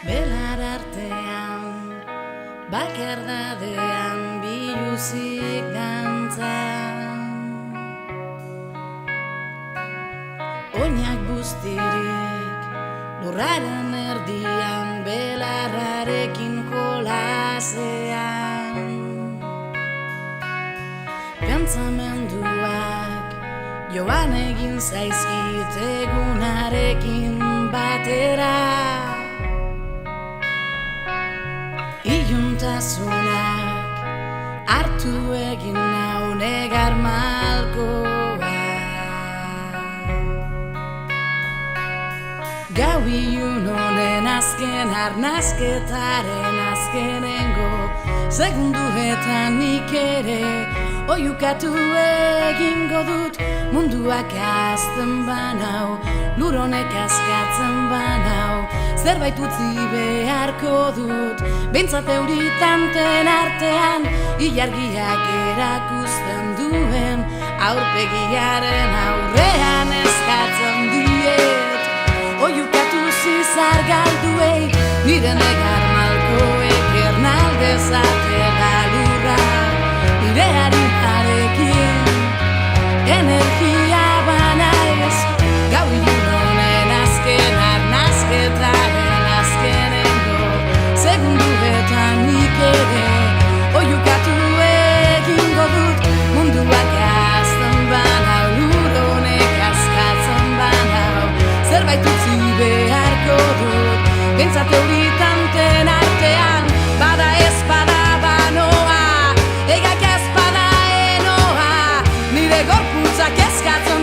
Belar artean, bakardadean biluzik dantzan. Oinak guztirik, lurraren erdian, belarrarekin jolasean. Pentsamenduak joan egin zaizkit egunarekin batera. Iluntasunak hartu egin nau negar malkoa. Gau ilun honen azken arnazketaren azkenengo segunduetan nik ere oiukatu egingo dut. Munduak azten banau, lur honek askatzen banau, zerbait utzi beharko dut. Behintzat euritanten artean, ilargiak erakusten duen aurpegiaren aurrean eskatzen diet. Oiukatu zizar galduei, nire negar malkoek ernaldezatela lurra, nire harinarekin energia banaiz. Gau ilun honen azken arnazketaren azkenengo segunduetan nik ere oiukatu egingo dut. Munduak azten banau, lur honek askatzen banau, zerbait utzi beharko dut. Behintzat euritanten artean, bada ez bada banoa, egak ez bada enoa, nire gorputzak eskatzen